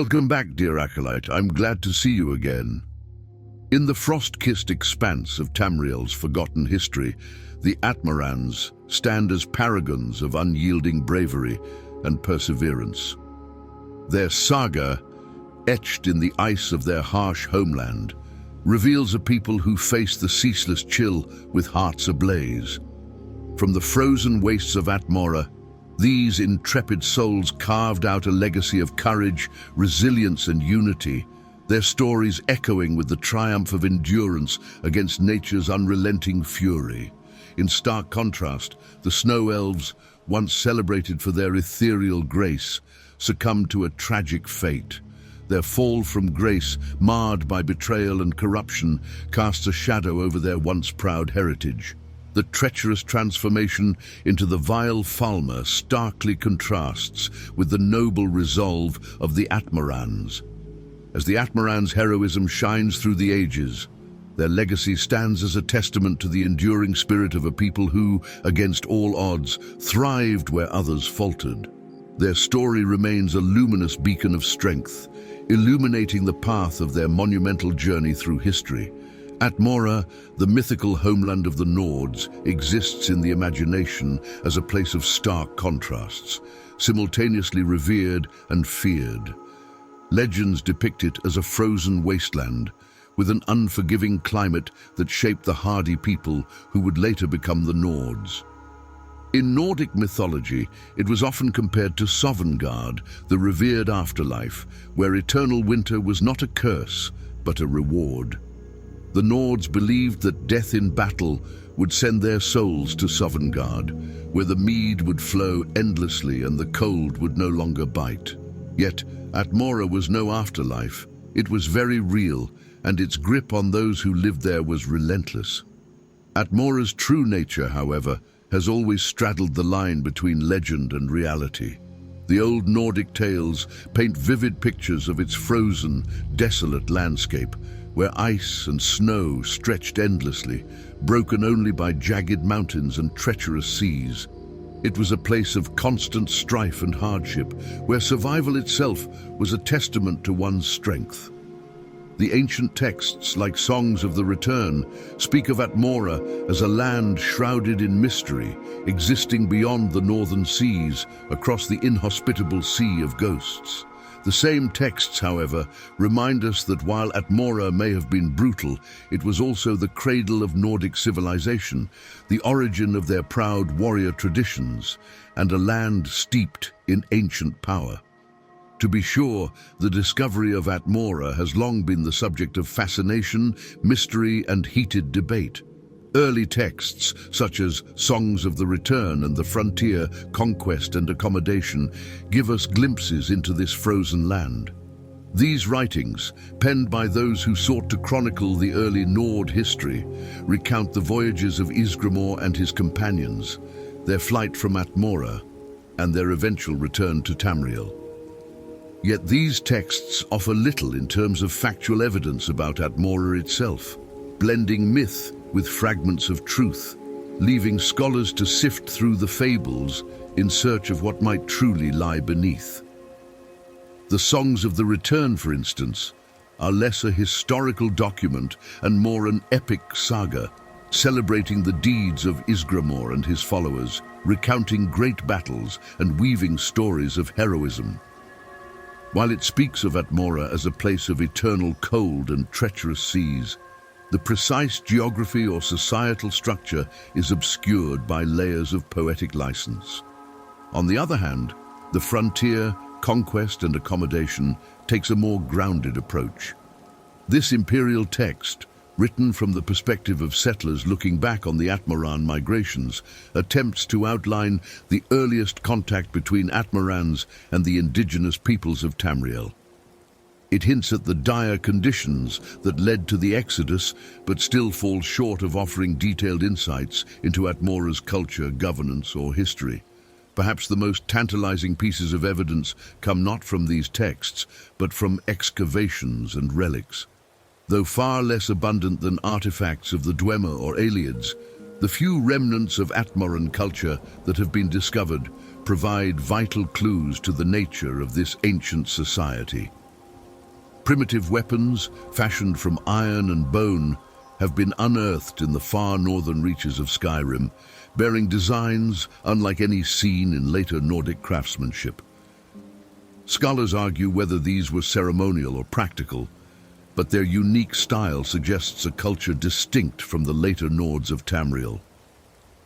Welcome back, dear Acolyte. I'm glad to see you again. In the frost-kissed expanse of Tamriel's forgotten history, the Atmarans stand as paragons of unyielding bravery and perseverance. Their saga, etched in the ice of their harsh homeland, reveals a people who face the ceaseless chill with hearts ablaze. From the frozen wastes of Atmora, these intrepid souls carved out a legacy of courage, resilience, and unity, their stories echoing with the triumph of endurance against nature's unrelenting fury. In stark contrast, the Snow Elves, once celebrated for their ethereal grace, succumbed to a tragic fate. Their fall from grace, marred by betrayal and corruption, casts a shadow over their once proud heritage. The treacherous transformation into the vile Falmer starkly contrasts with the noble resolve of the Atmarans. As the Atmarans' heroism shines through the ages, their legacy stands as a testament to the enduring spirit of a people who, against all odds, thrived where others faltered. Their story remains a luminous beacon of strength, illuminating the path of their monumental journey through history. Atmora, the mythical homeland of the Nords, exists in the imagination as a place of stark contrasts, simultaneously revered and feared. Legends depict it as a frozen wasteland, with an unforgiving climate that shaped the hardy people who would later become the Nords. In Nordic mythology, it was often compared to Sovngarde, the revered afterlife, where eternal winter was not a curse, but a reward. The Nords believed that death in battle would send their souls to Sovngarde, where the mead would flow endlessly and the cold would no longer bite. Yet, Atmora was no afterlife. It was very real, and its grip on those who lived there was relentless. Atmora's true nature, however, has always straddled the line between legend and reality. The old Nordic tales paint vivid pictures of its frozen, desolate landscape, where ice and snow stretched endlessly, broken only by jagged mountains and treacherous seas. It was a place of constant strife and hardship, where survival itself was a testament to one's strength. The ancient texts, like Songs of the Return, speak of Atmora as a land shrouded in mystery, existing beyond the northern seas, across the inhospitable Sea of Ghosts. The same texts, however, remind us that while Atmora may have been brutal, it was also the cradle of Nordic civilization, the origin of their proud warrior traditions, and a land steeped in ancient power. To be sure, the discovery of Atmora has long been the subject of fascination, mystery, and heated debate. Early texts, such as Songs of the Return and the Frontier, Conquest and Accommodation, give us glimpses into this frozen land. These writings, penned by those who sought to chronicle the early Nord history, recount the voyages of Ysgramor and his companions, their flight from Atmora, and their eventual return to Tamriel. Yet these texts offer little in terms of factual evidence about Atmora itself, blending myth with fragments of truth, leaving scholars to sift through the fables in search of what might truly lie beneath. The Songs of the Return, for instance, are less a historical document and more an epic saga, celebrating the deeds of Ysgramor and his followers, recounting great battles and weaving stories of heroism. While it speaks of Atmora as a place of eternal cold and treacherous seas, the precise geography or societal structure is obscured by layers of poetic license. On the other hand, the Frontier, Conquest and Accommodation takes a more grounded approach. This imperial text, written from the perspective of settlers looking back on the Atmoran migrations, attempts to outline the earliest contact between Atmarans and the indigenous peoples of Tamriel. It hints at the dire conditions that led to the Exodus, but still falls short of offering detailed insights into Atmora's culture, governance, or history. Perhaps the most tantalizing pieces of evidence come not from these texts, but from excavations and relics. Though far less abundant than artifacts of the Dwemer or Aelids, the few remnants of Atmoran culture that have been discovered provide vital clues to the nature of this ancient society. Primitive weapons, fashioned from iron and bone, have been unearthed in the far northern reaches of Skyrim, bearing designs unlike any seen in later Nordic craftsmanship. Scholars argue whether these were ceremonial or practical, but their unique style suggests a culture distinct from the later Nords of Tamriel.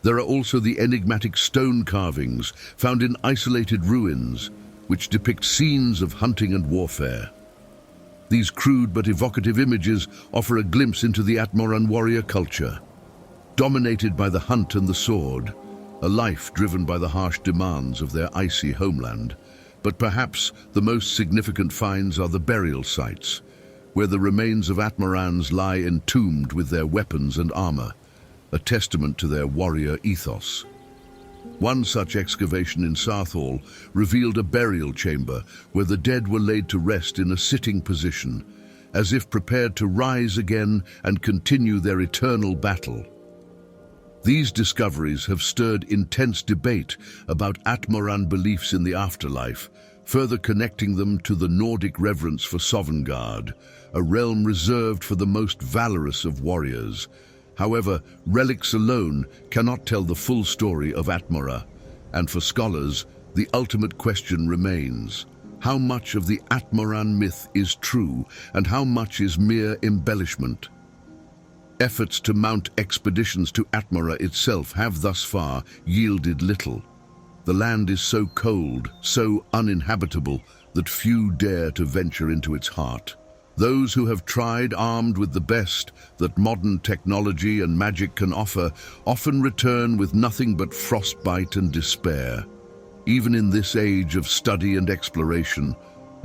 There are also the enigmatic stone carvings found in isolated ruins, which depict scenes of hunting and warfare. These crude but evocative images offer a glimpse into the Atmoran warrior culture, dominated by the hunt and the sword, a life driven by the harsh demands of their icy homeland. But perhaps the most significant finds are the burial sites, where the remains of Atmorans lie entombed with their weapons and armor, a testament to their warrior ethos. One such excavation in Southall revealed a burial chamber where the dead were laid to rest in a sitting position, as if prepared to rise again and continue their eternal battle. These discoveries have stirred intense debate about Atmoran beliefs in the afterlife, further connecting them to the Nordic reverence for Sovngarde, a realm reserved for the most valorous of warriors. However, relics alone cannot tell the full story of Atmora, and for scholars, the ultimate question remains: how much of the Atmoran myth is true, and how much is mere embellishment? Efforts to mount expeditions to Atmora itself have thus far yielded little. The land is so cold, so uninhabitable, that few dare to venture into its heart. Those who have tried, armed with the best that modern technology and magic can offer, often return with nothing but frostbite and despair. Even in this age of study and exploration,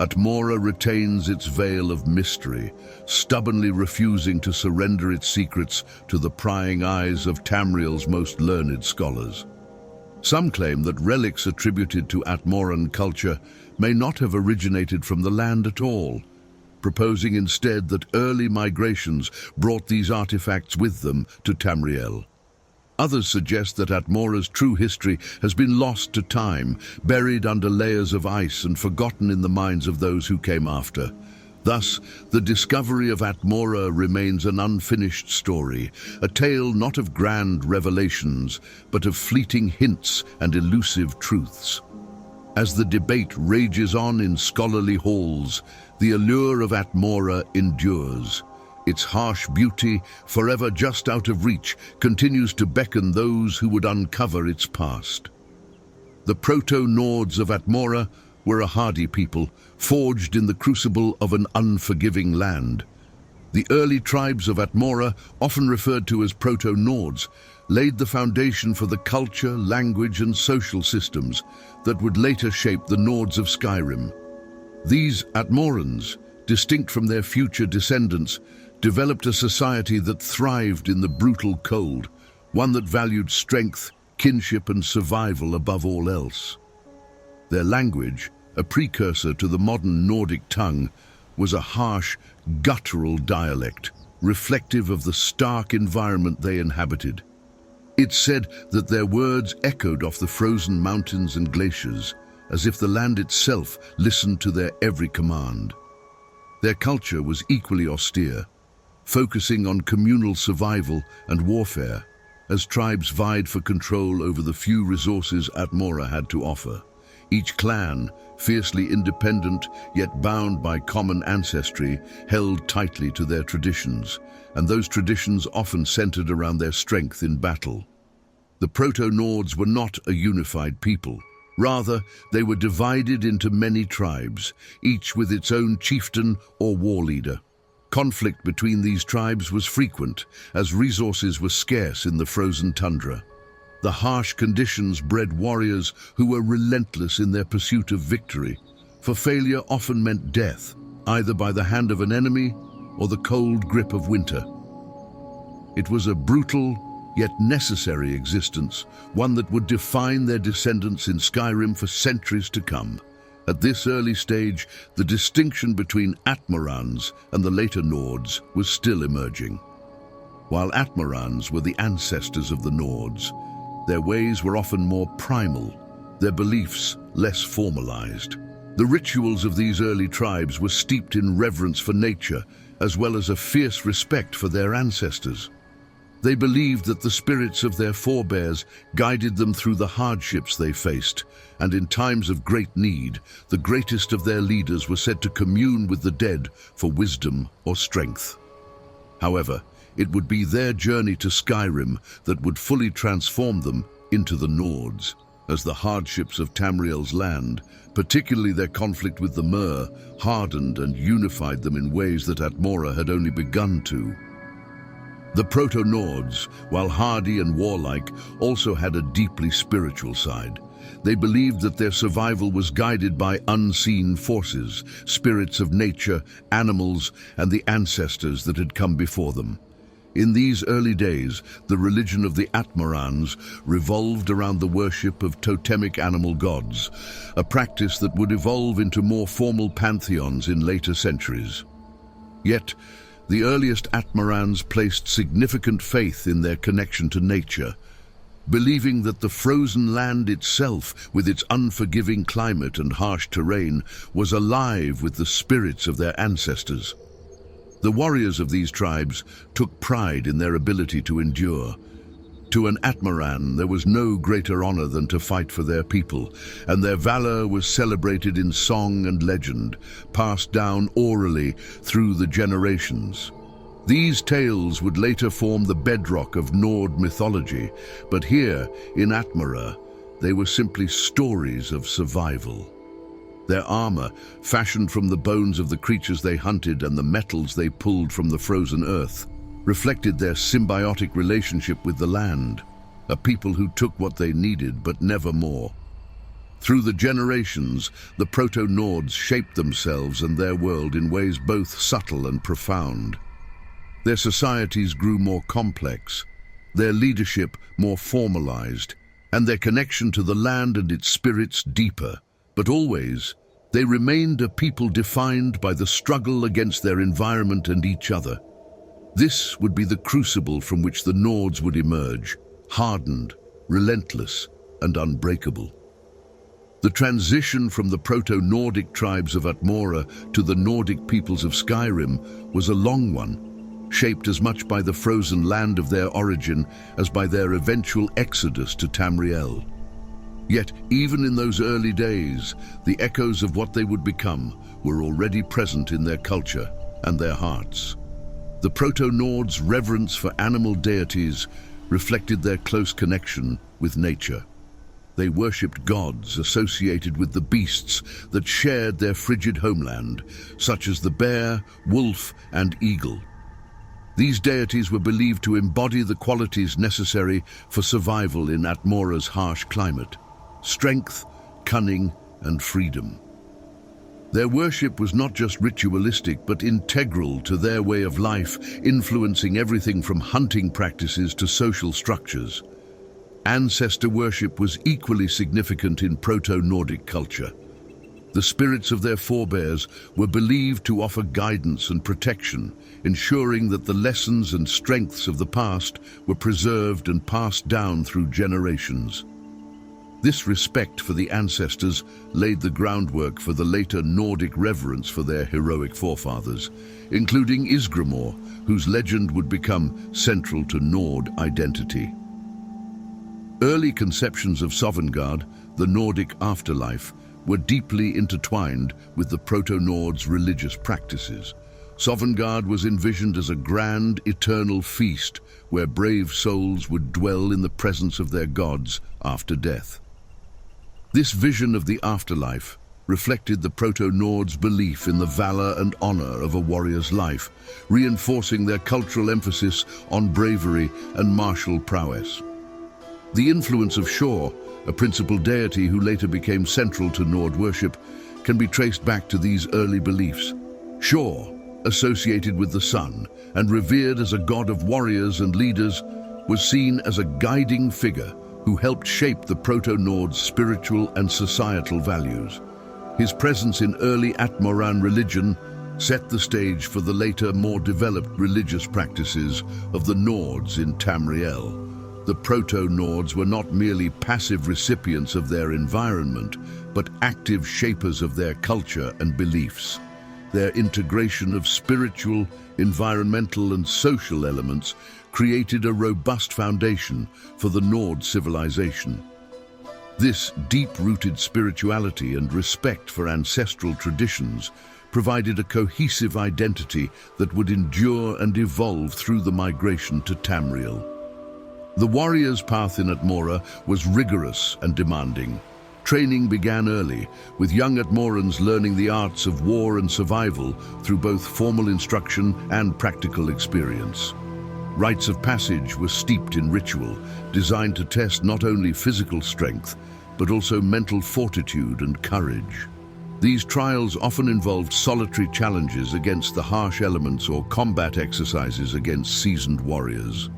Atmora retains its veil of mystery, stubbornly refusing to surrender its secrets to the prying eyes of Tamriel's most learned scholars. Some claim that relics attributed to Atmoran culture may not have originated from the land at all, proposing instead that early migrations brought these artifacts with them to Tamriel. Others suggest that Atmora's true history has been lost to time, buried under layers of ice and forgotten in the minds of those who came after. Thus, the discovery of Atmora remains an unfinished story, a tale not of grand revelations, but of fleeting hints and elusive truths. As the debate rages on in scholarly halls, the allure of Atmora endures. Its harsh beauty, forever just out of reach, continues to beckon those who would uncover its past. The proto-Nords of Atmora were a hardy people, forged in the crucible of an unforgiving land. The early tribes of Atmora, often referred to as proto-Nords, laid the foundation for the culture, language, and social systems that would later shape the Nords of Skyrim. These Atmorans, distinct from their future descendants, developed a society that thrived in the brutal cold, one that valued strength, kinship, and survival above all else. Their language, a precursor to the modern Nordic tongue, was a harsh, guttural dialect, reflective of the stark environment they inhabited. It's said that their words echoed off the frozen mountains and glaciers, as if the land itself listened to their every command. Their culture was equally austere, focusing on communal survival and warfare, as tribes vied for control over the few resources Atmora had to offer. Each clan, fiercely independent yet bound by common ancestry, held tightly to their traditions, and those traditions often centered around their strength in battle. The Proto-Nords were not a unified people. Rather, they were divided into many tribes, each with its own chieftain or war leader. Conflict between these tribes was frequent, as resources were scarce in the frozen tundra. The harsh conditions bred warriors who were relentless in their pursuit of victory, for failure often meant death, either by the hand of an enemy or the cold grip of winter. It was a brutal, yet necessary existence, one that would define their descendants in Skyrim for centuries to come. At this early stage, the distinction between Atmorans and the later Nords was still emerging. While Atmorans were the ancestors of the Nords, their ways were often more primal, their beliefs less formalized. The rituals of these early tribes were steeped in reverence for nature, as well as a fierce respect for their ancestors. They believed that the spirits of their forebears guided them through the hardships they faced, and in times of great need, the greatest of their leaders were said to commune with the dead for wisdom or strength. However, it would be their journey to Skyrim that would fully transform them into the Nords, as the hardships of Tamriel's land, particularly their conflict with the Mer, hardened and unified them in ways that Atmora had only begun to. The Proto-Nords, while hardy and warlike, also had a deeply spiritual side. They believed that their survival was guided by unseen forces, spirits of nature, animals, and the ancestors that had come before them. In these early days, the religion of the Atmarans revolved around the worship of totemic animal gods, a practice that would evolve into more formal pantheons in later centuries. Yet, the earliest Atmarans placed significant faith in their connection to nature, believing that the frozen land itself, with its unforgiving climate and harsh terrain, was alive with the spirits of their ancestors. The warriors of these tribes took pride in their ability to endure. To an Atmaran, there was no greater honor than to fight for their people, and their valor was celebrated in song and legend, passed down orally through the generations. These tales would later form the bedrock of Nord mythology, but here, in Atmora, they were simply stories of survival. Their armor, fashioned from the bones of the creatures they hunted and the metals they pulled from the frozen earth, reflected their symbiotic relationship with the land, a people who took what they needed but never more. Through the generations, the Proto-Nords shaped themselves and their world in ways both subtle and profound. Their societies grew more complex, their leadership more formalized, and their connection to the land and its spirits deeper. But always, they remained a people defined by the struggle against their environment and each other. This would be the crucible from which the Nords would emerge, hardened, relentless, and unbreakable. The transition from the Proto-Nordic tribes of Atmora to the Nordic peoples of Skyrim was a long one, shaped as much by the frozen land of their origin as by their eventual exodus to Tamriel. Yet, even in those early days, the echoes of what they would become were already present in their culture and their hearts. The Proto-Nords' reverence for animal deities reflected their close connection with nature. They worshipped gods associated with the beasts that shared their frigid homeland, such as the bear, wolf, and eagle. These deities were believed to embody the qualities necessary for survival in Atmora's harsh climate: strength, cunning, and freedom. Their worship was not just ritualistic but integral to their way of life, influencing everything from hunting practices to social structures. Ancestor worship was equally significant in Proto-Nordic culture. The spirits of their forebears were believed to offer guidance and protection, ensuring that the lessons and strengths of the past were preserved and passed down through generations. This respect for the ancestors laid the groundwork for the later Nordic reverence for their heroic forefathers, including Isgramor, whose legend would become central to Nord identity. Early conceptions of Sovngarde, the Nordic afterlife, were deeply intertwined with the Proto-Nords' religious practices. Sovngarde was envisioned as a grand, eternal feast where brave souls would dwell in the presence of their gods after death. This vision of the afterlife reflected the Proto-Nords' belief in the valor and honor of a warrior's life, reinforcing their cultural emphasis on bravery and martial prowess. The influence of Shor, a principal deity who later became central to Nord worship, can be traced back to these early beliefs. Shor, associated with the sun and revered as a god of warriors and leaders, was seen as a guiding figure who helped shape the Proto-Nords' spiritual and societal values. His presence in early Atmoran religion set the stage for the later, more developed religious practices of the Nords in Tamriel. The Proto-Nords were not merely passive recipients of their environment, but active shapers of their culture and beliefs. Their integration of spiritual, environmental, and social elements created a robust foundation for the Nord civilization. This deep-rooted spirituality and respect for ancestral traditions provided a cohesive identity that would endure and evolve through the migration to Tamriel. The warrior's path in Atmora was rigorous and demanding. Training began early, with young Atmorans learning the arts of war and survival through both formal instruction and practical experience. Rites of passage were steeped in ritual, designed to test not only physical strength, but also mental fortitude and courage. These trials often involved solitary challenges against the harsh elements or combat exercises against seasoned warriors.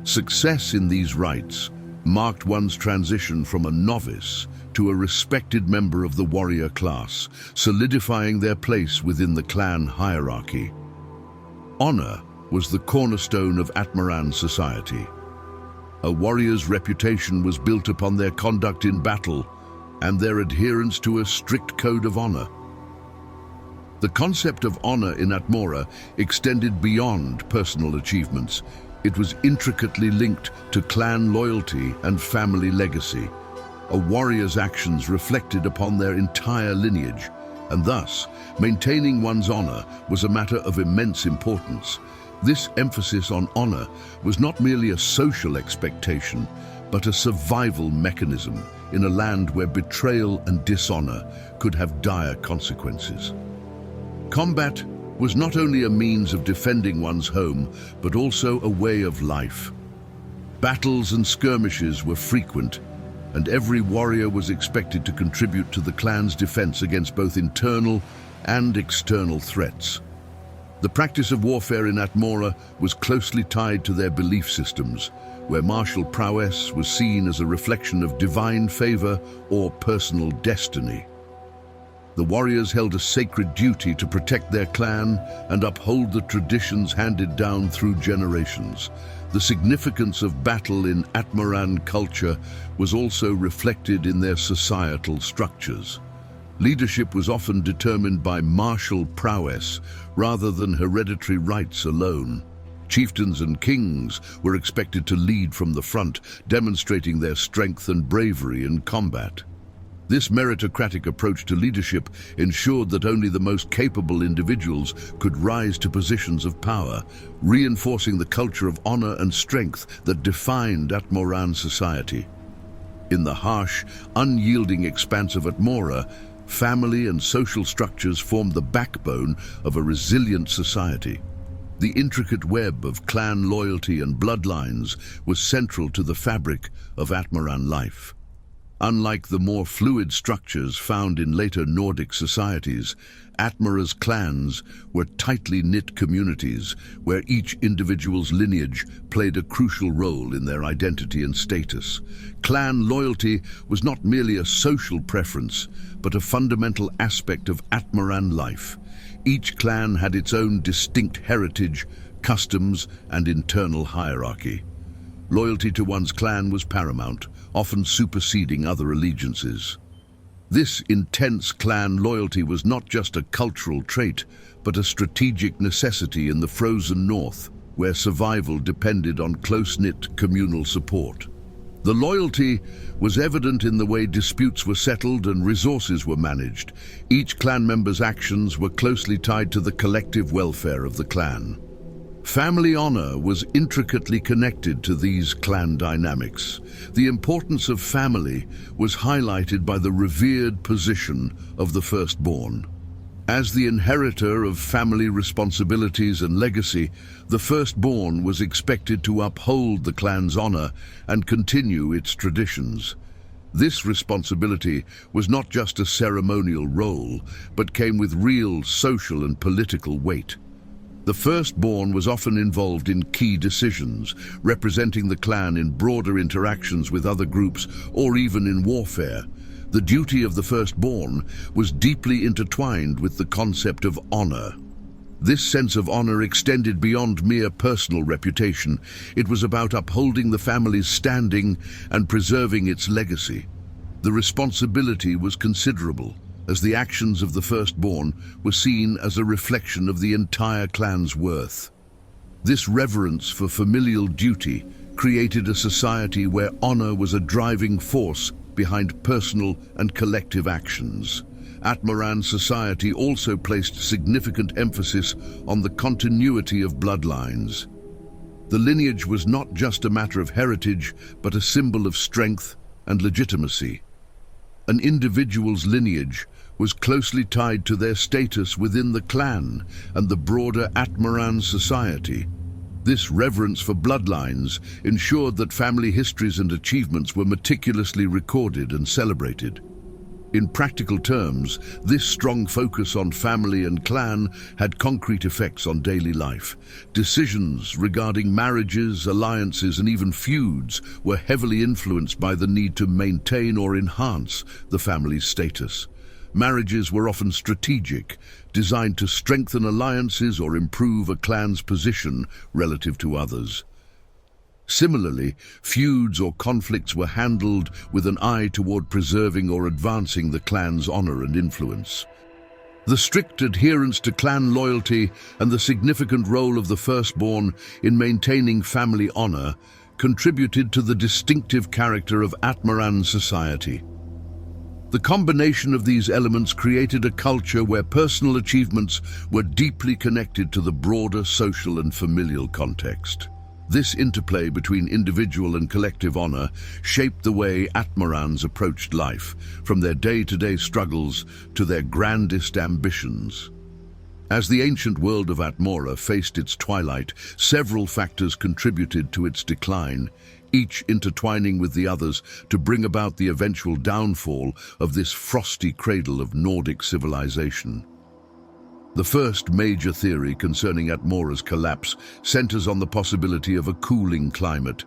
Success in these rites marked one's transition from a novice to a respected member of the warrior class, solidifying their place within the clan hierarchy. Honor was the cornerstone of Atmaran society. A warrior's reputation was built upon their conduct in battle and their adherence to a strict code of honor. The concept of honor in Atmora extended beyond personal achievements. It was intricately linked to clan loyalty and family legacy. A warrior's actions reflected upon their entire lineage, and thus, maintaining one's honor was a matter of immense importance. This emphasis on honor was not merely a social expectation, but a survival mechanism in a land where betrayal and dishonor could have dire consequences. Combat was not only a means of defending one's home, but also a way of life. Battles and skirmishes were frequent, and every warrior was expected to contribute to the clan's defense against both internal and external threats. The practice of warfare in Atmora was closely tied to their belief systems, where martial prowess was seen as a reflection of divine favor or personal destiny. The warriors held a sacred duty to protect their clan and uphold the traditions handed down through generations. The significance of battle in Atmaran culture was also reflected in their societal structures. Leadership was often determined by martial prowess rather than hereditary rights alone. Chieftains and kings were expected to lead from the front, demonstrating their strength and bravery in combat. This meritocratic approach to leadership ensured that only the most capable individuals could rise to positions of power, reinforcing the culture of honor and strength that defined Atmoran society. In the harsh, unyielding expanse of Atmora, family and social structures formed the backbone of a resilient society. The intricate web of clan loyalty and bloodlines was central to the fabric of Atmaran life. Unlike the more fluid structures found in later Nordic societies, Atmora's clans were tightly knit communities where each individual's lineage played a crucial role in their identity and status. Clan loyalty was not merely a social preference, but a fundamental aspect of Atmaran life. Each clan had its own distinct heritage, customs, and internal hierarchy. Loyalty to one's clan was paramount, often superseding other allegiances. This intense clan loyalty was not just a cultural trait, but a strategic necessity in the frozen north, where survival depended on close-knit communal support. The loyalty was evident in the way disputes were settled and resources were managed. Each clan member's actions were closely tied to the collective welfare of the clan. Family honor was intricately connected to these clan dynamics. The importance of family was highlighted by the revered position of the firstborn. As the inheritor of family responsibilities and legacy, the firstborn was expected to uphold the clan's honor and continue its traditions. This responsibility was not just a ceremonial role, but came with real social and political weight. The firstborn was often involved in key decisions, representing the clan in broader interactions with other groups or even in warfare. The duty of the firstborn was deeply intertwined with the concept of honor. This sense of honor extended beyond mere personal reputation. It was about upholding the family's standing and preserving its legacy. The responsibility was considerable, as the actions of the firstborn were seen as a reflection of the entire clan's worth. This reverence for familial duty created a society where honor was a driving force behind personal and collective actions. Atmaran society also placed significant emphasis on the continuity of bloodlines. The lineage was not just a matter of heritage, but a symbol of strength and legitimacy. An individual's lineage was closely tied to their status within the clan and the broader Atmaran society. This reverence for bloodlines ensured that family histories and achievements were meticulously recorded and celebrated. In practical terms, this strong focus on family and clan had concrete effects on daily life. Decisions regarding marriages, alliances, and even feuds were heavily influenced by the need to maintain or enhance the family's status. Marriages were often strategic, designed to strengthen alliances or improve a clan's position relative to others. Similarly, feuds or conflicts were handled with an eye toward preserving or advancing the clan's honor and influence. The strict adherence to clan loyalty and the significant role of the firstborn in maintaining family honor contributed to the distinctive character of Atmaran society. The combination of these elements created a culture where personal achievements were deeply connected to the broader social and familial context. This interplay between individual and collective honor shaped the way Atmarans approached life, from their day-to-day struggles to their grandest ambitions. As the ancient world of Atmora faced its twilight, several factors contributed to its decline, each intertwining with the others to bring about the eventual downfall of this frosty cradle of Nordic civilization. The first major theory concerning Atmora's collapse centers on the possibility of a cooling climate.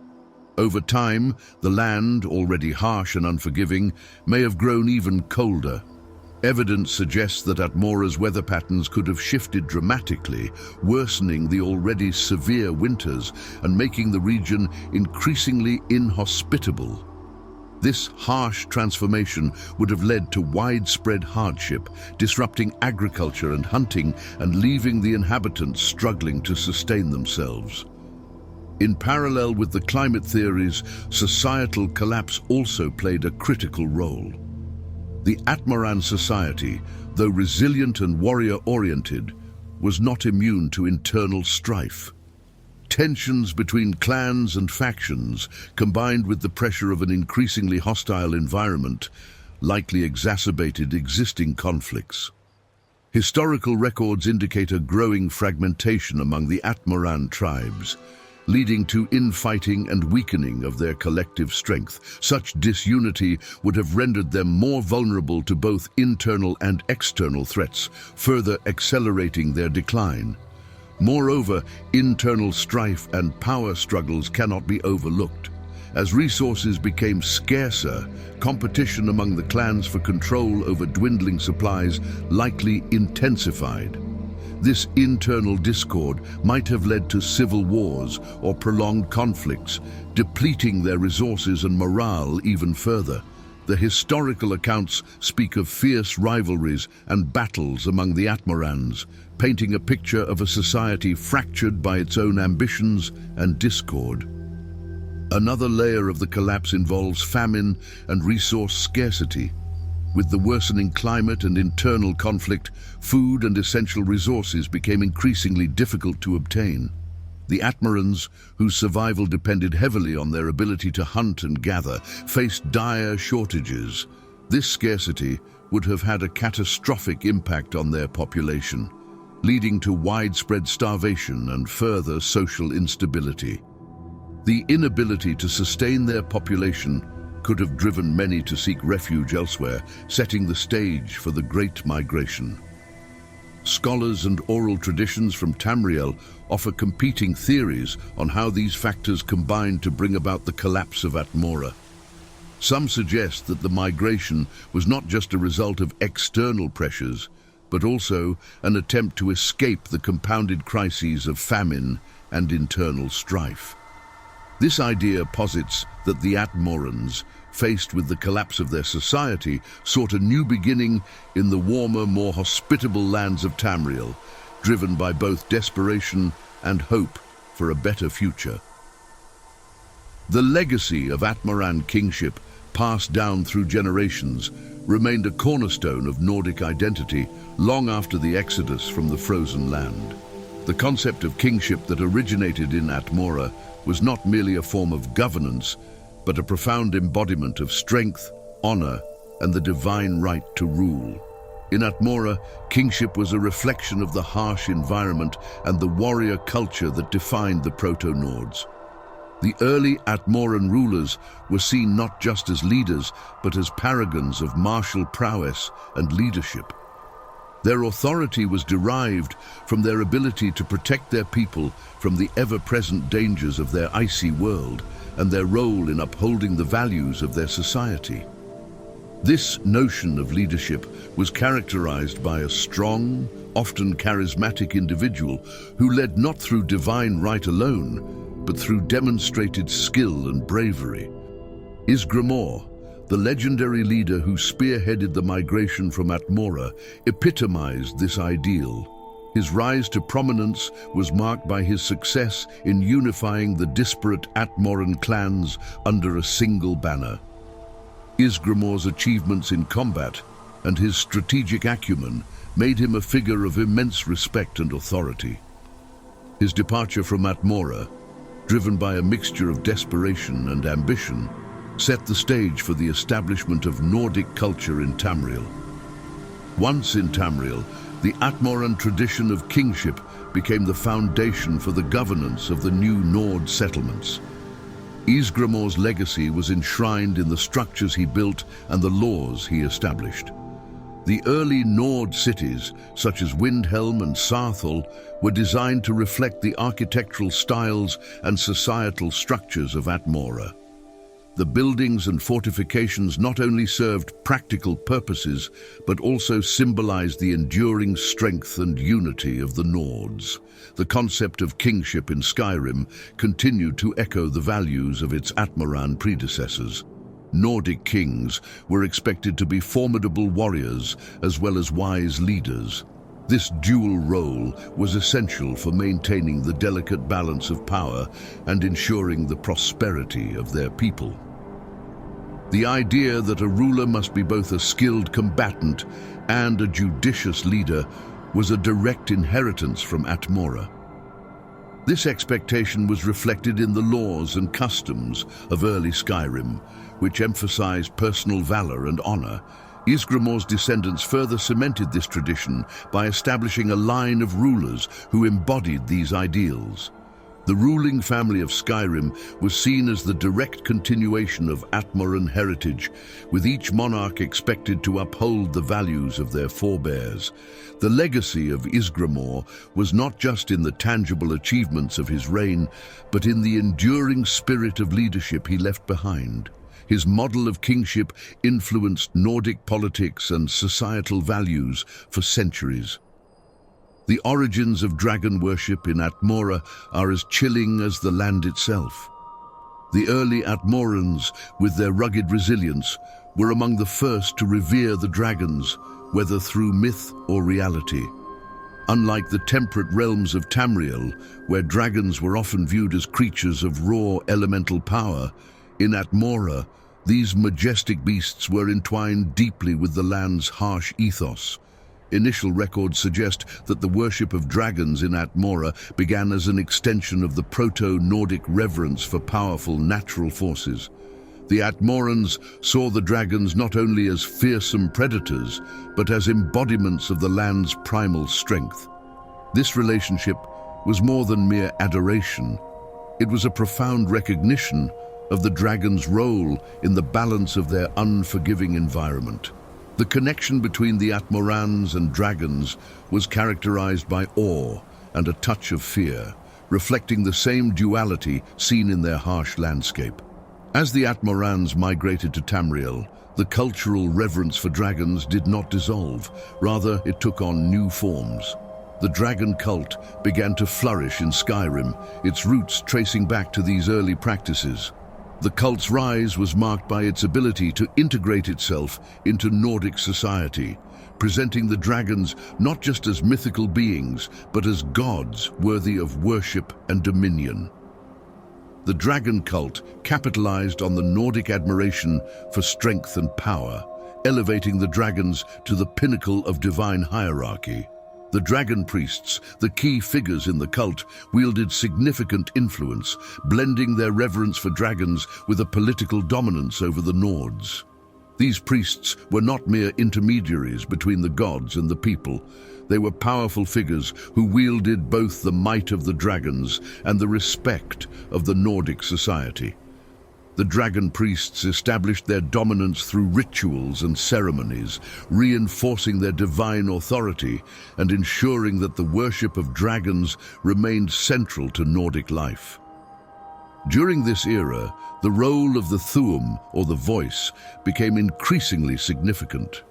Over time, the land, already harsh and unforgiving, may have grown even colder. Evidence suggests that Atmora's weather patterns could have shifted dramatically, worsening the already severe winters and making the region increasingly inhospitable. This harsh transformation would have led to widespread hardship, disrupting agriculture and hunting and leaving the inhabitants struggling to sustain themselves. In parallel with the climate theories, societal collapse also played a critical role. The Atmaran society, though resilient and warrior-oriented, was not immune to internal strife. Tensions between clans and factions, combined with the pressure of an increasingly hostile environment, likely exacerbated existing conflicts. Historical records indicate a growing fragmentation among the Atmaran tribes, leading to infighting and weakening of their collective strength. Such disunity would have rendered them more vulnerable to both internal and external threats, further accelerating their decline. Moreover, internal strife and power struggles cannot be overlooked. As resources became scarcer, competition among the clans for control over dwindling supplies likely intensified. This internal discord might have led to civil wars or prolonged conflicts, depleting their resources and morale even further. The historical accounts speak of fierce rivalries and battles among the Atmarans, painting a picture of a society fractured by its own ambitions and discord. Another layer of the collapse involves famine and resource scarcity. With the worsening climate and internal conflict, food and essential resources became increasingly difficult to obtain. The Atmarans, whose survival depended heavily on their ability to hunt and gather, faced dire shortages. This scarcity would have had a catastrophic impact on their population, leading to widespread starvation and further social instability. The inability to sustain their population could have driven many to seek refuge elsewhere, setting the stage for the Great Migration. Scholars and oral traditions from Tamriel offer competing theories on how these factors combined to bring about the collapse of Atmora. Some suggest that the migration was not just a result of external pressures, but also an attempt to escape the compounded crises of famine and internal strife. This idea posits that the Atmorans, faced with the collapse of their society, sought a new beginning in the warmer, more hospitable lands of Tamriel, driven by both desperation and hope for a better future. The legacy of Atmoran kingship, passed down through generations, remained a cornerstone of Nordic identity long after the exodus from the frozen land. The concept of kingship that originated in Atmora was not merely a form of governance, but a profound embodiment of strength, honor, and the divine right to rule. In Atmora, kingship was a reflection of the harsh environment and the warrior culture that defined the Proto-Nords. The early Atmoran rulers were seen not just as leaders, but as paragons of martial prowess and leadership. Their authority was derived from their ability to protect their people from the ever-present dangers of their icy world and their role in upholding the values of their society. This notion of leadership was characterized by a strong, often charismatic individual who led not through divine right alone, but through demonstrated skill and bravery. Ysgramor, the legendary leader who spearheaded the migration from Atmora, epitomized this ideal. His rise to prominence was marked by his success in unifying the disparate Atmoran clans under a single banner. Ysgramor's achievements in combat and his strategic acumen made him a figure of immense respect and authority. His departure from Atmora, driven by a mixture of desperation and ambition, set the stage for the establishment of Nordic culture in Tamriel. Once in Tamriel, the Atmoran tradition of kingship became the foundation for the governance of the new Nord settlements. Ysgramor's legacy was enshrined in the structures he built and the laws he established. The early Nord cities, such as Windhelm and Sarthal, were designed to reflect the architectural styles and societal structures of Atmora. The buildings and fortifications not only served practical purposes, but also symbolized the enduring strength and unity of the Nords. The concept of kingship in Skyrim continued to echo the values of its Atmoran predecessors. Nordic kings were expected to be formidable warriors as well as wise leaders. This dual role was essential for maintaining the delicate balance of power and ensuring the prosperity of their people. The idea that a ruler must be both a skilled combatant and a judicious leader was a direct inheritance from Atmora. This expectation was reflected in the laws and customs of early Skyrim, which emphasized personal valor and honor. Ysgramor's descendants further cemented this tradition by establishing a line of rulers who embodied these ideals. The ruling family of Skyrim was seen as the direct continuation of Atmoran heritage, with each monarch expected to uphold the values of their forebears. The legacy of Ysgramor was not just in the tangible achievements of his reign, but in the enduring spirit of leadership he left behind. His model of kingship influenced Nordic politics and societal values for centuries. The origins of dragon worship in Atmora are as chilling as the land itself. The early Atmorans, with their rugged resilience, were among the first to revere the dragons, whether through myth or reality. Unlike the temperate realms of Tamriel, where dragons were often viewed as creatures of raw elemental power, in Atmora, these majestic beasts were entwined deeply with the land's harsh ethos. Initial records suggest that the worship of dragons in Atmora began as an extension of the Proto-Nordic reverence for powerful natural forces. The Atmorans saw the dragons not only as fearsome predators, but as embodiments of the land's primal strength. This relationship was more than mere adoration. It was a profound recognition of the dragon's role in the balance of their unforgiving environment. The connection between the Atmorans and dragons was characterized by awe and a touch of fear, reflecting the same duality seen in their harsh landscape. As the Atmorans migrated to Tamriel, the cultural reverence for dragons did not dissolve. Rather, it took on new forms. The dragon cult began to flourish in Skyrim, its roots tracing back to these early practices. The cult's rise was marked by its ability to integrate itself into Nordic society, presenting the dragons not just as mythical beings, but as gods worthy of worship and dominion. The dragon cult capitalized on the Nordic admiration for strength and power, elevating the dragons to the pinnacle of divine hierarchy. The dragon priests, the key figures in the cult, wielded significant influence, blending their reverence for dragons with a political dominance over the Nords. These priests were not mere intermediaries between the gods and the people. They were powerful figures who wielded both the might of the dragons and the respect of the Nordic society. The dragon priests established their dominance through rituals and ceremonies, reinforcing their divine authority and ensuring that the worship of dragons remained central to Nordic life. During this era, the role of the Thuum, or the voice, became increasingly significant.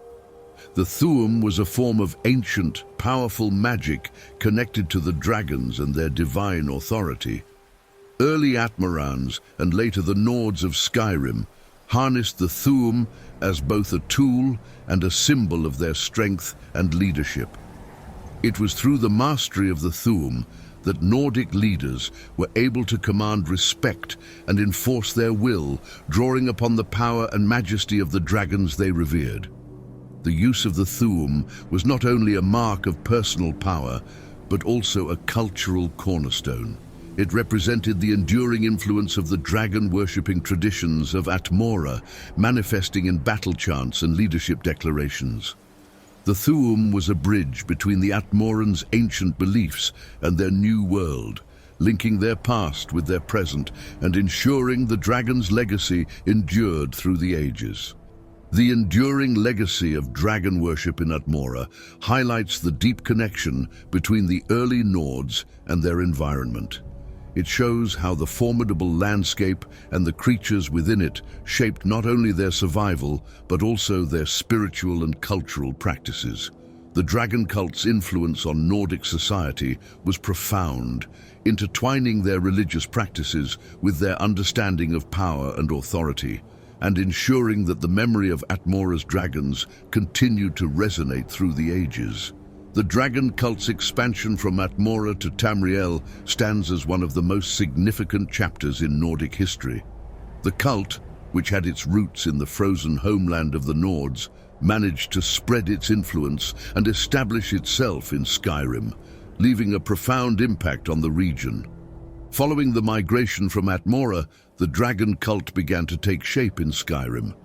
The Thuum was a form of ancient, powerful magic connected to the dragons and their divine authority. Early Atmarans, and later the Nords of Skyrim, harnessed the Thuum as both a tool and a symbol of their strength and leadership. It was through the mastery of the Thuum that Nordic leaders were able to command respect and enforce their will, drawing upon the power and majesty of the dragons they revered. The use of the Thuum was not only a mark of personal power, but also a cultural cornerstone. It represented the enduring influence of the dragon-worshipping traditions of Atmora, manifesting in battle chants and leadership declarations. The Thuum was a bridge between the Atmorans' ancient beliefs and their new world, linking their past with their present and ensuring the dragon's legacy endured through the ages. The enduring legacy of dragon worship in Atmora highlights the deep connection between the early Nords and their environment. It shows how the formidable landscape and the creatures within it shaped not only their survival, but also their spiritual and cultural practices. The dragon cult's influence on Nordic society was profound, intertwining their religious practices with their understanding of power and authority, and ensuring that the memory of Atmora's dragons continued to resonate through the ages. The dragon cult's expansion from Atmora to Tamriel stands as one of the most significant chapters in Nordic history. The cult, which had its roots in the frozen homeland of the Nords, managed to spread its influence and establish itself in Skyrim, leaving a profound impact on the region. Following the migration from Atmora, the dragon cult began to take shape in Skyrim.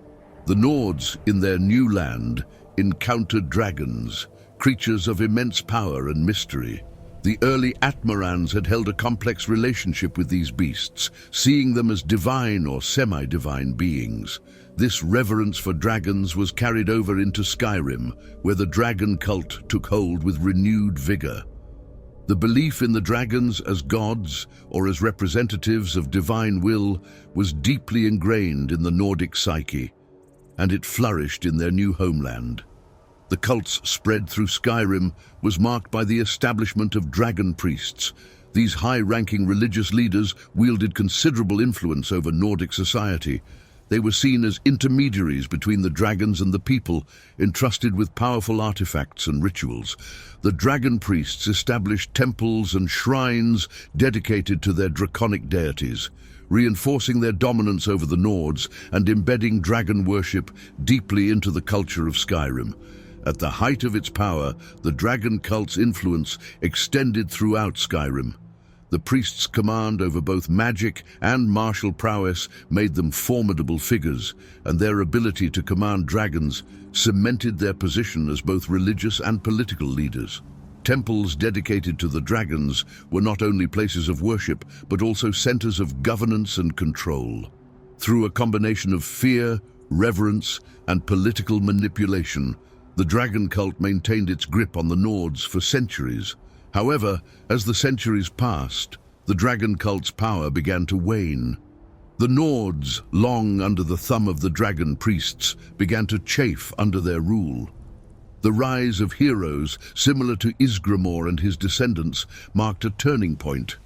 The Nords, in their new land, encountered dragons, creatures of immense power and mystery. The early Atmarans had held a complex relationship with these beasts, seeing them as divine or semi-divine beings. This reverence for dragons was carried over into Skyrim, where the dragon cult took hold with renewed vigor. The belief in the dragons as gods or as representatives of divine will was deeply ingrained in the Nordic psyche, and it flourished in their new homeland. The cult's spread through Skyrim was marked by the establishment of dragon priests. These high-ranking religious leaders wielded considerable influence over Nordic society. They were seen as intermediaries between the dragons and the people, entrusted with powerful artifacts and rituals. The dragon priests established temples and shrines dedicated to their draconic deities, reinforcing their dominance over the Nords and embedding dragon worship deeply into the culture of Skyrim. At the height of its power, the dragon cult's influence extended throughout Skyrim. The priests' command over both magic and martial prowess made them formidable figures, and their ability to command dragons cemented their position as both religious and political leaders. Temples dedicated to the dragons were not only places of worship, but also centers of governance and control. Through a combination of fear, reverence, and political manipulation, the dragon cult maintained its grip on the Nords for centuries. However, as the centuries passed, the dragon cult's power began to wane. The Nords, long under the thumb of the dragon priests, began to chafe under their rule. The rise of heroes, similar to Ysgramor and his descendants, marked a turning point.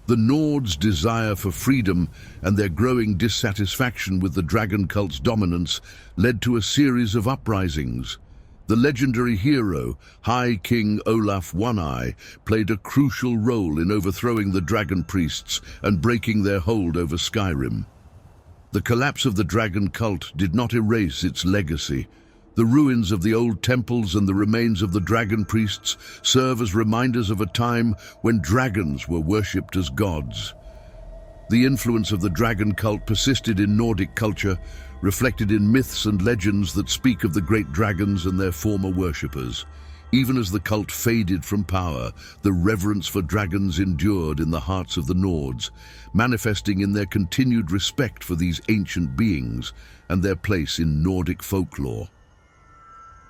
The Nords' desire for freedom and their growing dissatisfaction with the dragon cult's dominance led to a series of uprisings. The legendary hero, High King Olaf One-Eye, played a crucial role in overthrowing the dragon priests and breaking their hold over Skyrim. The collapse of the dragon cult did not erase its legacy. The ruins of the old temples and the remains of the dragon priests serve as reminders of a time when dragons were worshipped as gods. The influence of the dragon cult persisted in Nordic culture, reflected in myths and legends that speak of the great dragons and their former worshippers. Even as the cult faded from power, the reverence for dragons endured in the hearts of the Nords, manifesting in their continued respect for these ancient beings and their place in Nordic folklore.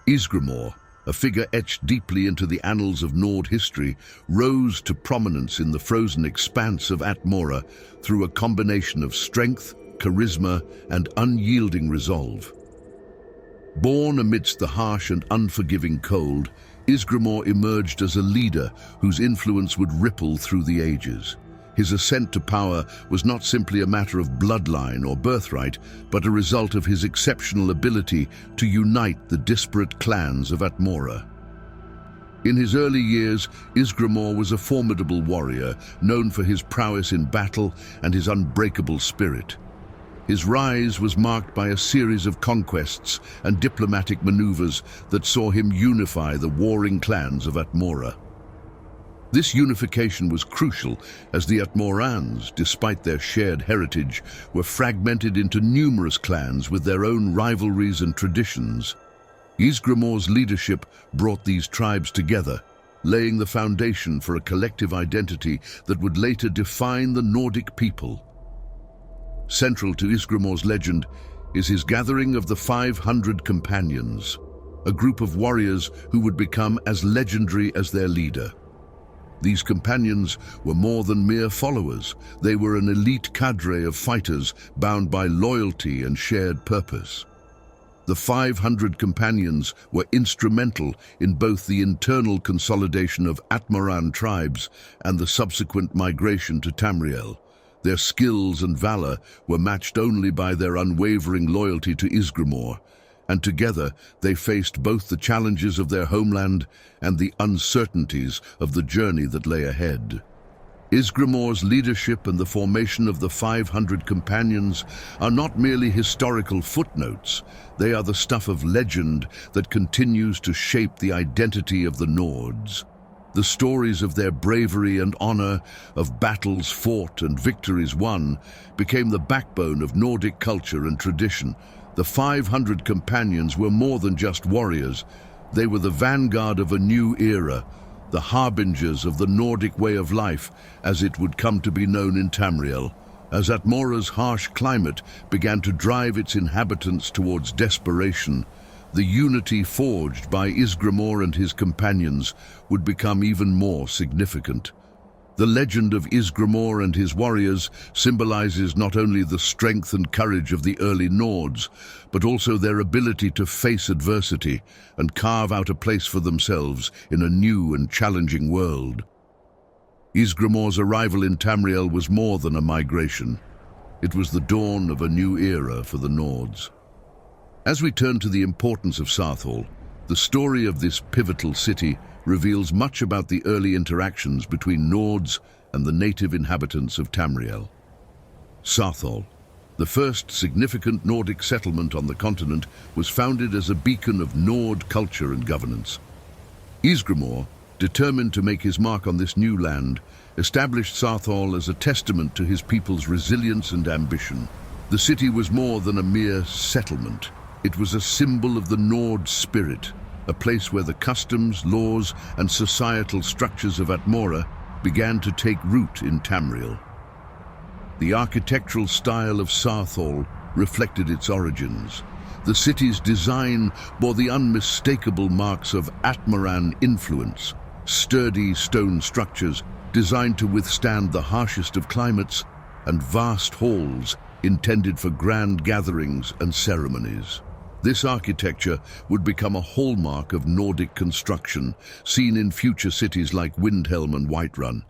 Ysgramor, a figure etched deeply into the annals of Nord history, rose to prominence in the frozen expanse of Atmora through a combination of strength, charisma, and unyielding resolve. Born amidst the harsh and unforgiving cold, Ysgramor emerged as a leader whose influence would ripple through the ages. His ascent to power was not simply a matter of bloodline or birthright, but a result of his exceptional ability to unite the disparate clans of Atmora. In his early years, Ysgramor was a formidable warrior, known for his prowess in battle and his unbreakable spirit. His rise was marked by a series of conquests and diplomatic maneuvers that saw him unify the warring clans of Atmora. This unification was crucial as the Atmorans, despite their shared heritage, were fragmented into numerous clans with their own rivalries and traditions. Ysgramor's leadership brought these tribes together, laying the foundation for a collective identity that would later define the Nordic people. Central to Ysgramor's legend is his gathering of the 500 companions, a group of warriors who would become as legendary as their leader. These companions were more than mere followers. They were an elite cadre of fighters bound by loyalty and shared purpose. The 500 companions were instrumental in both the internal consolidation of Atmoran tribes and the subsequent migration to Tamriel. Their skills and valor were matched only by their unwavering loyalty to Ysgramor, and together they faced both the challenges of their homeland and the uncertainties of the journey that lay ahead. Ysgramor's leadership and the formation of the 500 companions are not merely historical footnotes, they are the stuff of legend that continues to shape the identity of the Nords. The stories of their bravery and honor, of battles fought and victories won, became the backbone of Nordic culture and tradition. The 500 companions were more than just warriors. They were the vanguard of a new era, the harbingers of the Nordic way of life, as it would come to be known in Tamriel. As Atmora's harsh climate began to drive its inhabitants towards desperation, the unity forged by Ysgramor and his companions would become even more significant. The legend of Ysgramor and his warriors symbolizes not only the strength and courage of the early Nords, but also their ability to face adversity and carve out a place for themselves in a new and challenging world. Ysgramor's arrival in Tamriel was more than a migration. It was the dawn of a new era for the Nords. As we turn to the importance of Saarthal, the story of this pivotal city reveals much about the early interactions between Nords and the native inhabitants of Tamriel. Saarthal, the first significant Nordic settlement on the continent, was founded as a beacon of Nord culture and governance. Ysgramor, determined to make his mark on this new land, established Saarthal as a testament to his people's resilience and ambition. The city was more than a mere settlement. It was a symbol of the Nord spirit, a place where the customs, laws, and societal structures of Atmora began to take root in Tamriel. The architectural style of Saarthal reflected its origins. The city's design bore the unmistakable marks of Atmoran influence, sturdy stone structures designed to withstand the harshest of climates, and vast halls intended for grand gatherings and ceremonies. This architecture would become a hallmark of Nordic construction, seen in future cities like Windhelm and Whiterun.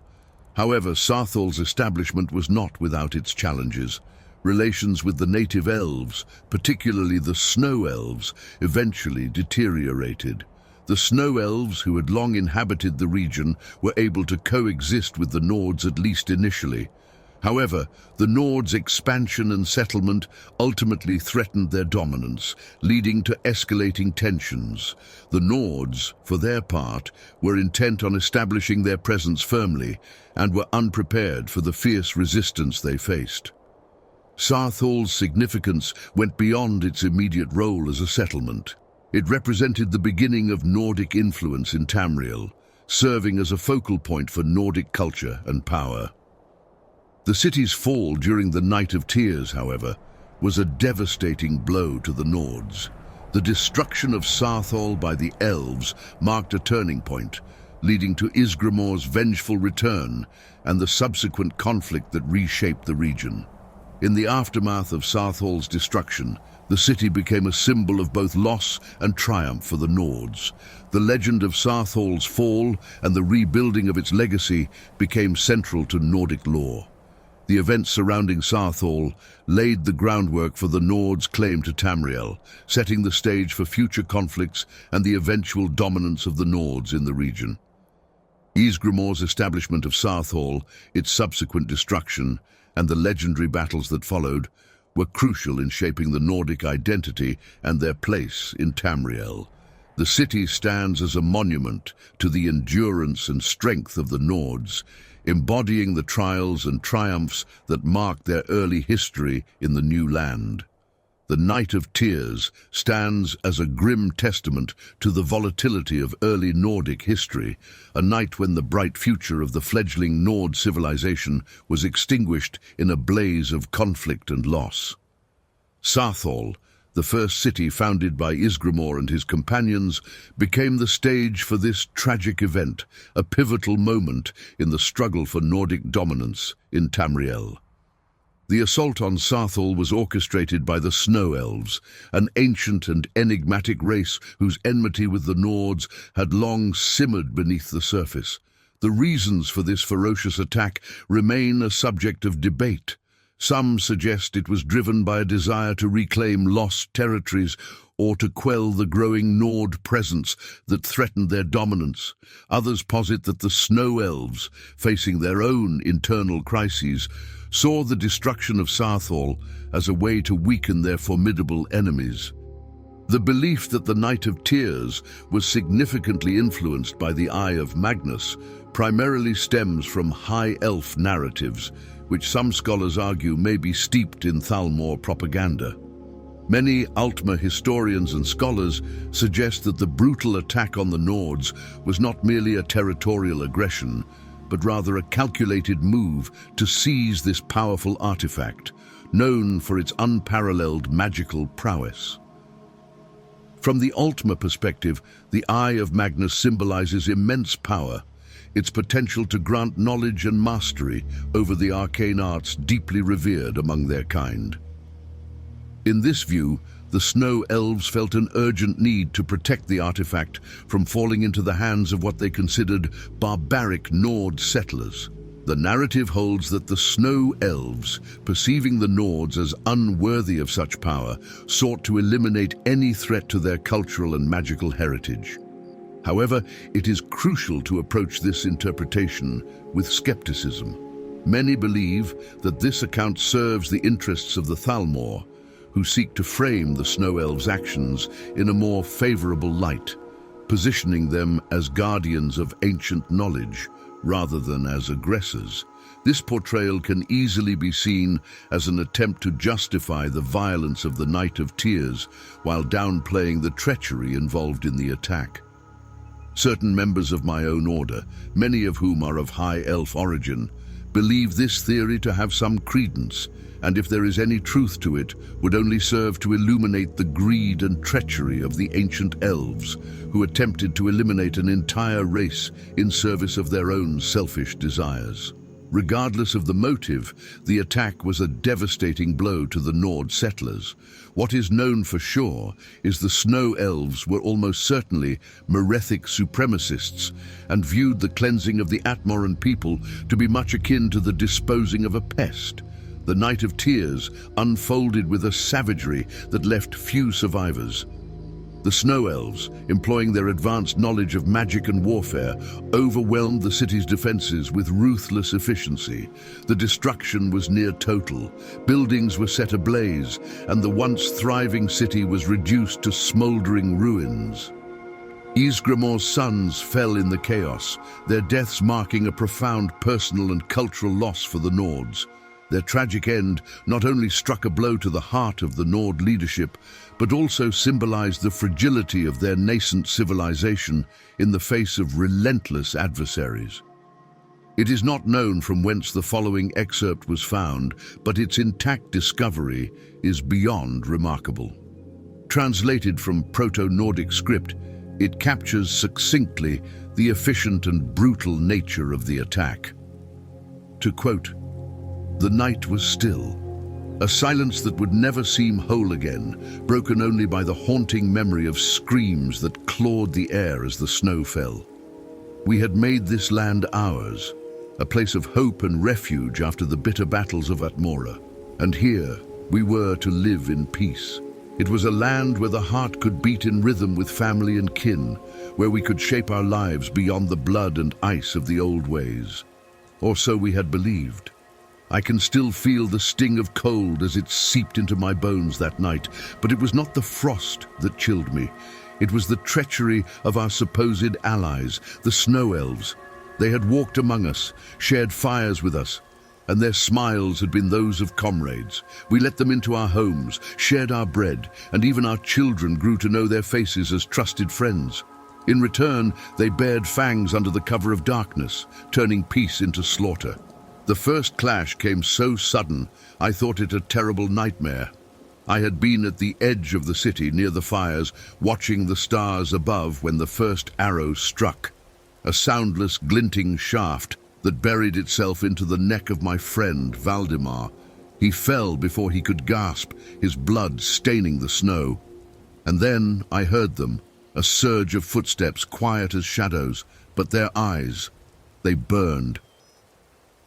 However, Sarthol's establishment was not without its challenges. Relations with the native elves, particularly the snow elves, eventually deteriorated. The snow elves, who had long inhabited the region, were able to coexist with the Nords, at least initially. However, the Nords' expansion and settlement ultimately threatened their dominance, leading to escalating tensions. The Nords, for their part, were intent on establishing their presence firmly and were unprepared for the fierce resistance they faced. Sarthol's significance went beyond its immediate role as a settlement. It represented the beginning of Nordic influence in Tamriel, serving as a focal point for Nordic culture and power. The city's fall during the Night of Tears, however, was a devastating blow to the Nords. The destruction of Sarthol by the elves marked a turning point, leading to Isgrimor's vengeful return and the subsequent conflict that reshaped the region. In the aftermath of Sarthol's destruction, the city became a symbol of both loss and triumph for the Nords. The legend of Sarthol's fall and the rebuilding of its legacy became central to Nordic lore. The events surrounding Sarthol laid the groundwork for the Nords' claim to Tamriel, setting the stage for future conflicts and the eventual dominance of the Nords in the region. Ysgrimor's establishment of Sarthol, its subsequent destruction, and the legendary battles that followed were crucial in shaping the Nordic identity and their place in Tamriel. The city stands as a monument to the endurance and strength of the Nords, embodying the trials and triumphs that marked their early history in the new land. The Night of Tears stands as a grim testament to the volatility of early Nordic history, a night when the bright future of the fledgling Nord civilization was extinguished in a blaze of conflict and loss. Sarthol, the first city founded by Ysgrimor and his companions, became the stage for this tragic event, a pivotal moment in the struggle for Nordic dominance in Tamriel. The assault on Sarthol was orchestrated by the Snow Elves, an ancient and enigmatic race whose enmity with the Nords had long simmered beneath the surface. The reasons for this ferocious attack remain a subject of debate. Some suggest it was driven by a desire to reclaim lost territories or to quell the growing Nord presence that threatened their dominance. Others posit that the Snow Elves, facing their own internal crises, saw the destruction of Sarthol as a way to weaken their formidable enemies. The belief that the Night of Tears was significantly influenced by the Eye of Magnus primarily stems from high elf narratives, which some scholars argue may be steeped in Thalmor propaganda. Many Altmer historians and scholars suggest that the brutal attack on the Nords was not merely a territorial aggression, but rather a calculated move to seize this powerful artifact, known for its unparalleled magical prowess. From the Altmer perspective, the Eye of Magnus symbolizes immense power, its potential to grant knowledge and mastery over the arcane arts deeply revered among their kind. In this view, the Snow Elves felt an urgent need to protect the artifact from falling into the hands of what they considered barbaric Nord settlers. The narrative holds that the Snow Elves, perceiving the Nords as unworthy of such power, sought to eliminate any threat to their cultural and magical heritage. However, it is crucial to approach this interpretation with skepticism. Many believe that this account serves the interests of the Thalmor, who seek to frame the Snow Elves' actions in a more favorable light, positioning them as guardians of ancient knowledge rather than as aggressors. This portrayal can easily be seen as an attempt to justify the violence of the Night of Tears while downplaying the treachery involved in the attack. Certain members of my own order, many of whom are of high elf origin, believe this theory to have some credence, and if there is any truth to it, would only serve to illuminate the greed and treachery of the ancient elves, who attempted to eliminate an entire race in service of their own selfish desires. Regardless of the motive, the attack was a devastating blow to the Nord settlers. What is known for sure is the snow elves were almost certainly Merethic supremacists and viewed the cleansing of the Atmoran people to be much akin to the disposing of a pest. The Night of Tears unfolded with a savagery that left few survivors. The Snow Elves, employing their advanced knowledge of magic and warfare, overwhelmed the city's defenses with ruthless efficiency. The destruction was near total. Buildings were set ablaze, and the once thriving city was reduced to smoldering ruins. Ysgramor's sons fell in the chaos, their deaths marking a profound personal and cultural loss for the Nords. Their tragic end not only struck a blow to the heart of the Nord leadership, but also symbolized the fragility of their nascent civilization in the face of relentless adversaries. It is not known from whence the following excerpt was found, but its intact discovery is beyond remarkable. Translated from Proto-Nordic script, it captures succinctly the efficient and brutal nature of the attack. To quote, "The night was still, a silence that would never seem whole again, broken only by the haunting memory of screams that clawed the air as the snow fell. We had made this land ours, a place of hope and refuge after the bitter battles of Atmora, and here we were to live in peace. It was a land where the heart could beat in rhythm with family and kin, where we could shape our lives beyond the blood and ice of the old ways. Or so we had believed. I can still feel the sting of cold as it seeped into my bones that night, but it was not the frost that chilled me. It was the treachery of our supposed allies, the Snow Elves. They had walked among us, shared fires with us, and their smiles had been those of comrades. We let them into our homes, shared our bread, and even our children grew to know their faces as trusted friends. In return, they bared fangs under the cover of darkness, turning peace into slaughter. The first clash came so sudden, I thought it a terrible nightmare. I had been at the edge of the city, near the fires, watching the stars above when the first arrow struck. A soundless, glinting shaft that buried itself into the neck of my friend, Valdemar. He fell before he could gasp, his blood staining the snow. And then I heard them, a surge of footsteps, quiet as shadows, but their eyes, they burned.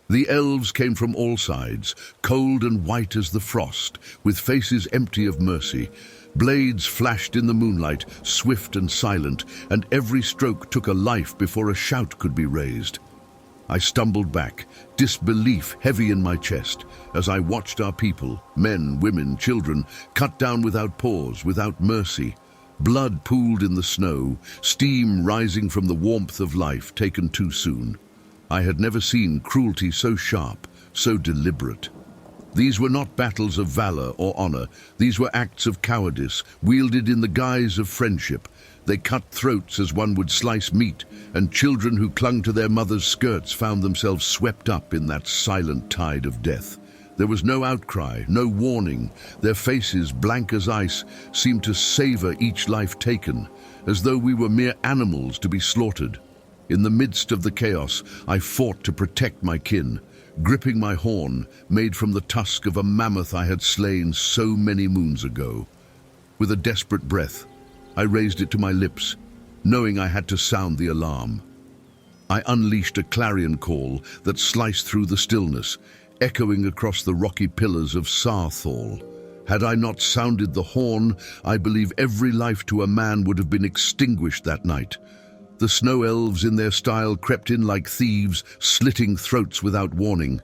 The elves came from all sides, cold and white as the frost, with faces empty of mercy. Blades flashed in the moonlight, swift and silent, and every stroke took a life before a shout could be raised. I stumbled back, disbelief heavy in my chest, as I watched our people, men, women, children, cut down without pause, without mercy. Blood pooled in the snow, steam rising from the warmth of life taken too soon. I had never seen cruelty so sharp, so deliberate. These were not battles of valor or honor. These were acts of cowardice, wielded in the guise of friendship. They cut throats as one would slice meat, and children who clung to their mothers' skirts found themselves swept up in that silent tide of death. There was no outcry, no warning. Their faces, blank as ice, seemed to savor each life taken, as though we were mere animals to be slaughtered. In the midst of the chaos, I fought to protect my kin, gripping my horn, made from the tusk of a mammoth I had slain so many moons ago. With a desperate breath, I raised it to my lips, knowing I had to sound the alarm. I unleashed a clarion call that sliced through the stillness, echoing across the rocky pillars of Sarthal. Had I not sounded the horn, I believe every life to a man would have been extinguished that night. The Snow Elves in their style crept in like thieves, slitting throats without warning.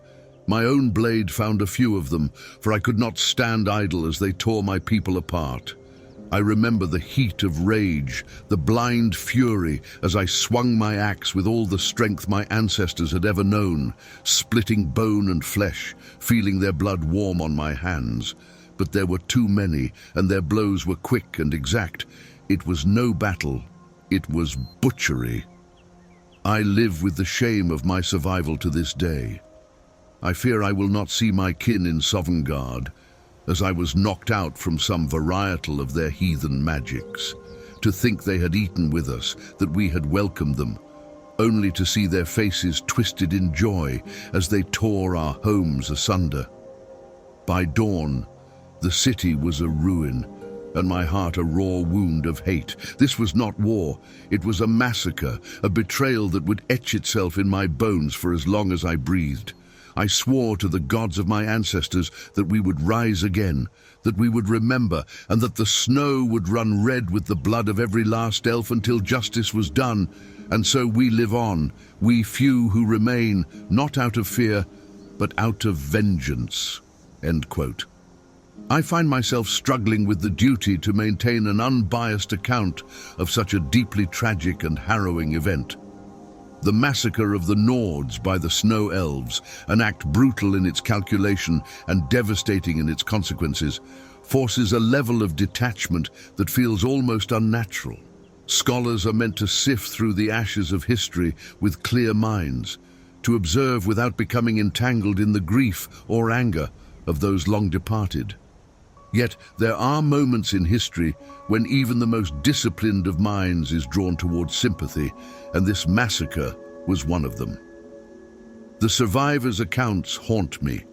My own blade found a few of them, for I could not stand idle as they tore my people apart. I remember the heat of rage, the blind fury, as I swung my axe with all the strength my ancestors had ever known, splitting bone and flesh, feeling their blood warm on my hands. But there were too many, and their blows were quick and exact. It was no battle. It was butchery. I live with the shame of my survival to this day. I fear I will not see my kin in Sovngarde, as I was knocked out from some varietal of their heathen magics. To think they had eaten with us, that we had welcomed them. only to see their faces twisted in joy as they tore our homes asunder. By dawn, the city was a ruin, and my heart a raw wound of hate. This was not war, it was a massacre, a betrayal that would etch itself in my bones for as long as I breathed. I swore to the gods of my ancestors that we would rise again, that we would remember, and that the snow would run red with the blood of every last elf until justice was done. And so we live on, we few who remain, not out of fear, but out of vengeance." End quote. I find myself struggling with the duty to maintain an unbiased account of such a deeply tragic and harrowing event. The massacre of the Nords by the Snow Elves, an act brutal in its calculation and devastating in its consequences, forces a level of detachment that feels almost unnatural. Scholars are meant to sift through the ashes of history with clear minds, to observe without becoming entangled in the grief or anger of those long departed. Yet there are moments in history when even the most disciplined of minds is drawn towards sympathy, and this massacre was one of them. The survivors' accounts haunt me,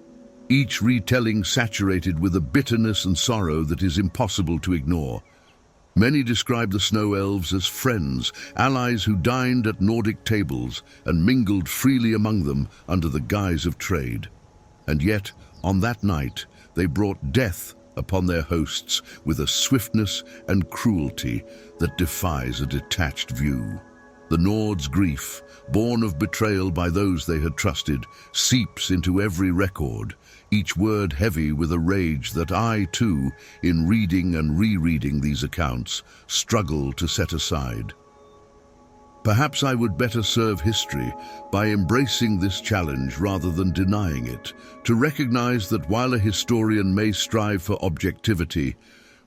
each retelling saturated with a bitterness and sorrow that is impossible to ignore. Many describe the Snow Elves as friends, allies who dined at Nordic tables and mingled freely among them under the guise of trade. And yet, on that night, they brought death upon their hosts with a swiftness and cruelty that defies a detached view. The Nords' grief, born of betrayal by those they had trusted, seeps into every record, each word heavy with a rage that I, too, in reading and rereading these accounts, struggle to set aside. Perhaps I would better serve history by embracing this challenge rather than denying it, to recognize that while a historian may strive for objectivity,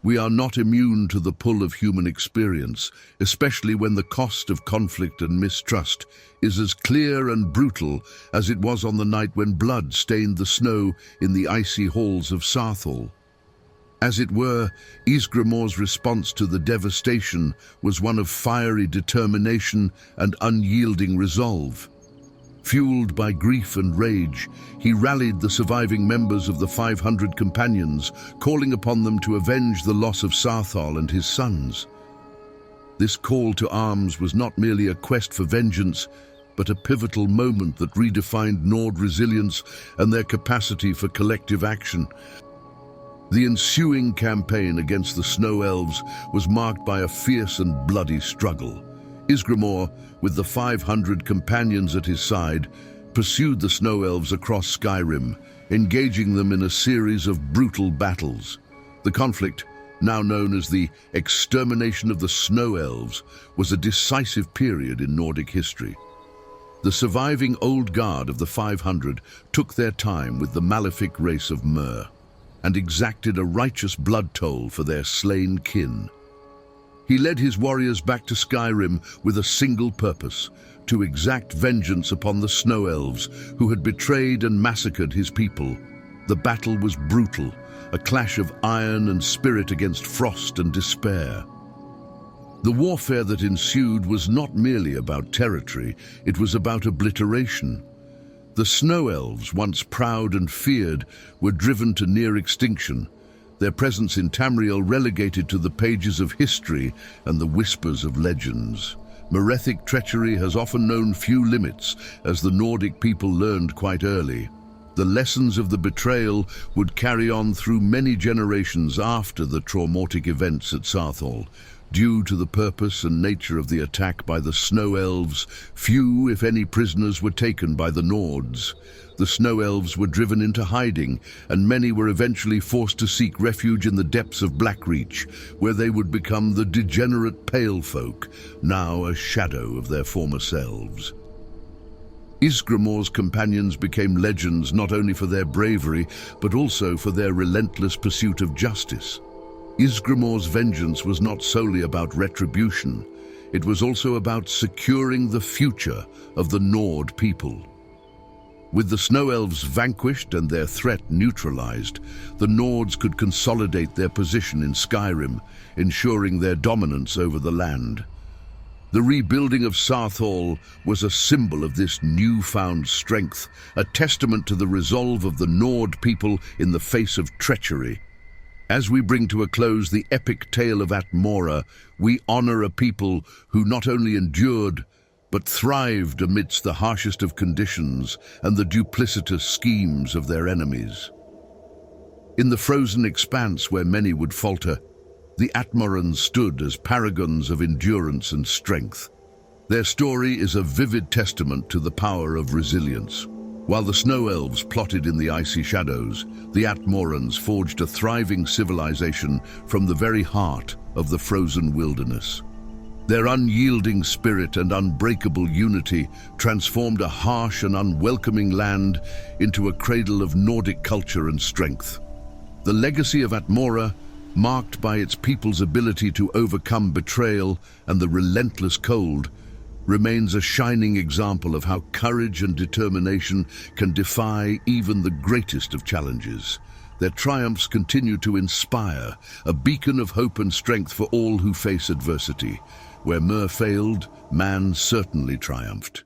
we are not immune to the pull of human experience, especially when the cost of conflict and mistrust is as clear and brutal as it was on the night when blood stained the snow in the icy halls of Sarthal. As it were, Ysgramor's response to the devastation was one of fiery determination and unyielding resolve. Fueled by grief and rage, he rallied the surviving members of the 500 companions, calling upon them to avenge the loss of Sarthal and his sons. This call to arms was not merely a quest for vengeance, but a pivotal moment that redefined Nord resilience and their capacity for collective action. The ensuing campaign against the Snow Elves was marked by a fierce and bloody struggle. Ysgramor, with the 500 companions at his side, pursued the Snow Elves across Skyrim, engaging them in a series of brutal battles. The conflict, now known as the extermination of the Snow Elves, was a decisive period in Nordic history. The surviving old guard of the 500 took their time with the malefic race of Myr, and exacted a righteous blood toll for their slain kin. He led his warriors back to Skyrim with a single purpose: to exact vengeance upon the Snow Elves who had betrayed and massacred his people. The battle was brutal, a clash of iron and spirit against frost and despair. The warfare that ensued was not merely about territory, it was about obliteration. The Snow Elves, once proud and feared, were driven to near extinction, their presence in Tamriel relegated to the pages of history and the whispers of legends. Merethic treachery has often known few limits, as the Nordic people learned quite early. The lessons of the betrayal would carry on through many generations after the traumatic events at Sarthal. Due to the purpose and nature of the attack by the Snow Elves, few, if any, prisoners were taken by the Nords. The Snow Elves were driven into hiding, and many were eventually forced to seek refuge in the depths of Blackreach, where they would become the degenerate Pale Folk, now a shadow of their former selves. Ysgramor's companions became legends not only for their bravery, but also for their relentless pursuit of justice. Ysgramor's vengeance was not solely about retribution, it was also about securing the future of the Nord people. With the Snow Elves vanquished and their threat neutralized, the Nords could consolidate their position in Skyrim, ensuring their dominance over the land. The rebuilding of Sarthal was a symbol of this newfound strength, a testament to the resolve of the Nord people in the face of treachery. As we bring to a close the epic tale of Atmora, we honor a people who not only endured, but thrived amidst the harshest of conditions and the duplicitous schemes of their enemies. In the frozen expanse where many would falter, the Atmorans stood as paragons of endurance and strength. Their story is a vivid testament to the power of resilience. While the snow elves plotted in the icy shadows, the Atmorans forged a thriving civilization from the very heart of the frozen wilderness. Their unyielding spirit and unbreakable unity transformed a harsh and unwelcoming land into a cradle of Nordic culture and strength. The legacy of Atmora, marked by its people's ability to overcome betrayal and the relentless cold, remains a shining example of how courage and determination can defy even the greatest of challenges. Their triumphs continue to inspire, a beacon of hope and strength for all who face adversity. Where Mer failed, man certainly triumphed.